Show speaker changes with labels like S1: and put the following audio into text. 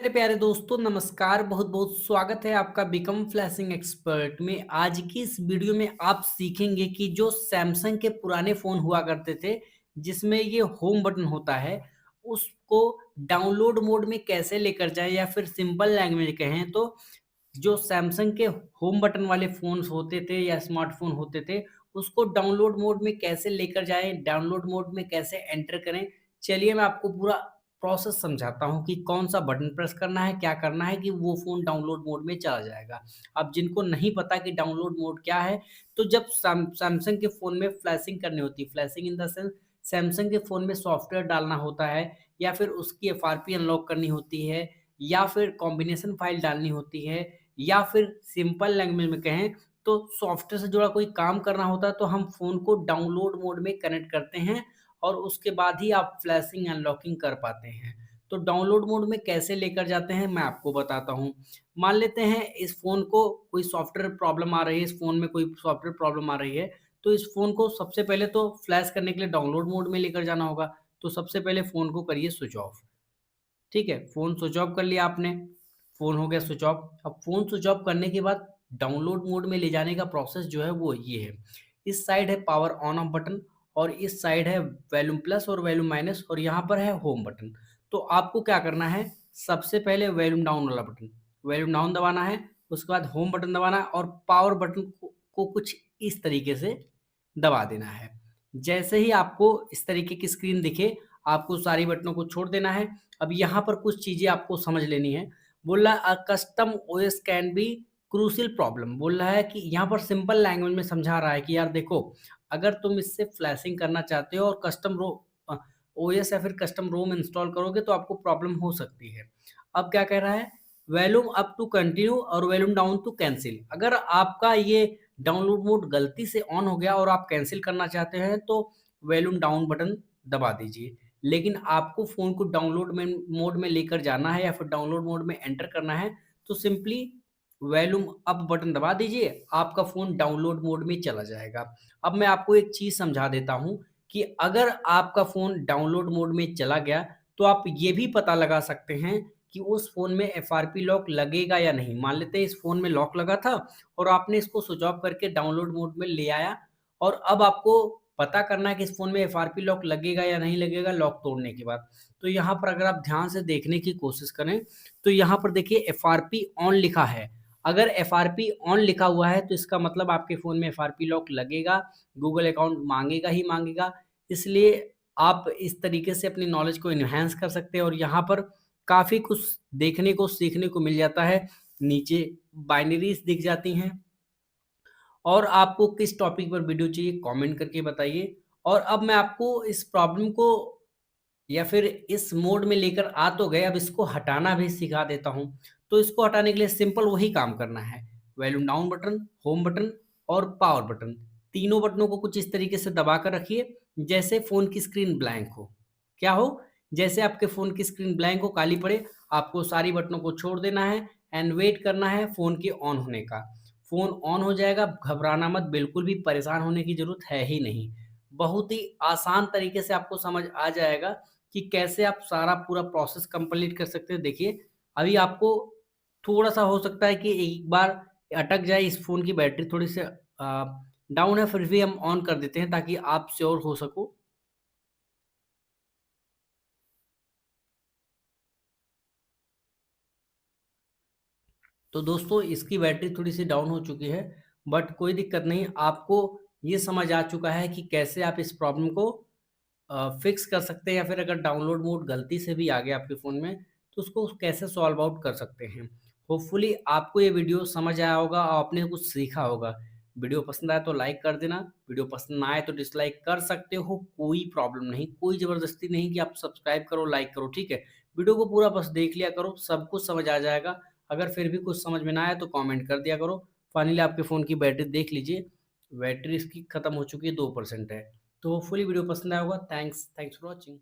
S1: मेरे प्यारे दोस्तों, नमस्कार। बहुत बहुत स्वागत है आपका बिकम फ्लैशिंग एक्सपर्ट में। आज की इस वीडियो में आप सीखेंगे कि जो सैमसंग के पुराने फ़ोन हुआ करते थे जिसमें ये होम बटन होता है, उसको डाउनलोड मोड में कैसे लेकर जाएं, या फिर सिंपल लैंग्वेज कहें तो जो सैमसंग के होम बटन वाले फ़ोन्स होते थे या स्मार्टफ़ोन होते थे, उसको डाउनलोड मोड में कैसे लेकर जाएँ, डाउनलोड मोड में कैसे एंटर करें। चलिए मैं आपको पूरा प्रोसेस समझाता हूँ कि कौन-सा बटन प्रेस करना है, क्या करना है कि वो फ़ोन डाउनलोड मोड में चला जाएगा। अब जिनको नहीं पता कि डाउनलोड मोड क्या है, तो जब सैमसंग के फ़ोन में फ्लैशिंग करनी होती है, flashing in the sense Samsung के फ़ोन में सॉफ्टवेयर डालना होता है, या फिर उसकी एफआरपी अनलॉक करनी होती है, या फिर कॉम्बिनेशन फ़ाइल डालनी होती है, या फिर सिंपल लैंग्वेज में कहें तो सॉफ्टवेयर से जुड़ा कोई काम करना होता है, तो हम फ़ोन को डाउनलोड मोड में कनेक्ट करते हैं और उसके बाद ही आप फ्लैशिंग अनलॉकिंग कर पाते हैं। तो डाउनलोड मोड में कैसे लेकर जाते हैं मैं आपको बताता हूँ। मान लेते हैं इस फ़ोन को कोई सॉफ्टवेयर प्रॉब्लम आ रही है, इस फ़ोन में कोई सॉफ्टवेयर प्रॉब्लम आ रही है, तो इस फ़ोन को सबसे पहले तो फ्लैश करने के लिए डाउनलोड मोड में लेकर जाना होगा। तो सबसे पहले फ़ोन को करिए स्विच ऑफ। ठीक है, फ़ोन स्विच ऑफ कर लिया आपने, फ़ोन हो गया स्विच ऑफ। अब फ़ोन स्विच ऑफ करने के बाद डाउनलोड मोड में ले जाने का प्रोसेस जो है वो ये है। इस साइड है पावर ऑन ऑफ बटन, और इस साइड है वॉल्यूम प्लस और वॉल्यूम माइनस, और यहाँ पर है होम बटन। तो आपको क्या करना है, सबसे पहले वॉल्यूम डाउन वाला बटन, वॉल्यूम डाउन दबाना है, उसके बाद होम बटन दबाना है और पावर बटन को कुछ इस तरीके से दबा देना है। जैसे ही आपको इस तरीके की स्क्रीन दिखे, आपको सारी बटनों को छोड़ देना है। अब यहाँ पर कुछ चीज़ें आपको समझ लेनी है। बोल रहा है a custom OS can be crucial problem, बोल रहा है कि यहाँ पर सिंपल लैंग्वेज में समझा रहा है कि यार देखो, अगर तुम इससे फ्लैशिंग करना चाहते हो और ओएस या फिर कस्टम रोम इंस्टॉल करोगे तो आपको प्रॉब्लम हो सकती है। अब क्या कह रहा है, वॉल्यूम अप टू कंटिन्यू और वॉल्यूम डाउन टू कैंसिल। अगर आपका ये डाउनलोड मोड गलती से ऑन हो गया और आप कैंसिल करना चाहते हैं तो वॉल्यूम डाउन बटन दबा दीजिए। लेकिन आपको फ़ोन को डाउनलोड में मोड में लेकर जाना है या फिर डाउनलोड मोड में एंटर करना है, तो सिंपली वॉल्यूम अप बटन दबा दीजिए, आपका फ़ोन डाउनलोड मोड में चला जाएगा। अब मैं आपको एक चीज़ समझा देता हूँ कि अगर आपका फ़ोन डाउनलोड मोड में चला गया, तो आप ये भी पता लगा सकते हैं कि उस फ़ोन में एफआरपी लॉक लगेगा या नहीं। मान लेते हैं इस फ़ोन में लॉक लगा था और आपने इसको स्विच ऑफ करके डाउनलोड मोड में ले आया, और अब आपको पता करना है कि इस फ़ोन में एफआरपी लॉक लगेगा या नहीं लगेगा लॉक तोड़ने के बाद। तो यहाँ पर अगर आप ध्यान से देखने की कोशिश करें, तो यहाँ पर देखिए एफआरपी ऑन लिखा है। अगर एफआरपी ऑन लिखा हुआ है तो इसका मतलब आपके फ़ोन में एफआरपी लॉक लगेगा, गूगल अकाउंट माँगेगा ही माँगेगा। इसलिए आप इस तरीके से अपनी नॉलेज को एनहांस कर सकते हैं, और यहाँ पर काफ़ी कुछ देखने को, सीखने को मिल जाता है। नीचे बाइनरीज़ दिख जाती हैं। और आपको किस टॉपिक पर वीडियो चाहिए कमेंट करके बताइए। और अब मैं आपको इस प्रॉब्लम को या फिर इस मोड में लेकर आ तो गए, अब इसको हटाना भी सिखा देता हूँ। तो इसको हटाने के लिए सिंपल वही काम करना है। Volume down button, home button और पावर बटन, तीनों बटनों को कुछ इस तरीके से दबा कर रखिए जैसे फ़ोन की स्क्रीन ब्लैंक हो। क्या हो? जैसे आपके फ़ोन की स्क्रीन ब्लैंक हो, काली पड़े, आपको सारी बटनों को छोड़ देना है एंड वेट करना है फ़ोन के ऑन होने का। फ़ोन ऑन हो जाएगा, घबराना मत, बिल्कुल भी परेशान होने की ज़रूरत है ही नहीं। बहुत ही आसान तरीके से आपको समझ आ जाएगा कि कैसे आप सारा पूरा प्रोसेस कंप्लीट कर सकते हैं। देखिए, अभी आपको थोड़ा-सा हो सकता है कि एक बार अटक जाए, इस फ़ोन की बैटरी थोड़ी-सी डाउन है, फिर भी हम ऑन कर देते हैं ताकि आप श्योर हो सको। तो दोस्तों इसकी बैटरी थोड़ी-सी डाउन हो चुकी है, बट कोई दिक्कत नहीं। आपको ये समझ आ चुका है कि कैसे आप इस प्रॉब्लम को फिक्स कर सकते हैं, या फिर अगर डाउनलोड मोड गलती से भी आ गया आपके फ़ोन में, तो उसको कैसे सॉल्व आउट कर सकते हैं। होपफुली आपको ये वीडियो समझ आया होगा और आपने कुछ सीखा होगा। वीडियो पसंद आया तो लाइक कर देना, वीडियो पसंद ना आए तो डिसलाइक कर सकते हो, कोई प्रॉब्लम नहीं, कोई ज़बरदस्ती नहीं कि आप सब्सक्राइब करो, लाइक करो, ठीक है? वीडियो को पूरा बस देख लिया करो, सब कुछ समझ आ जाएगा। अगर फिर भी कुछ समझ में ना आए तो कमेंट कर दिया करो। फाइनली आपके फ़ोन की बैटरी देख लीजिए, बैटरी इसकी खत्म हो चुकी है, 2% है। तो होपफुली वीडियो पसंद आया होगा। Thanks for watching.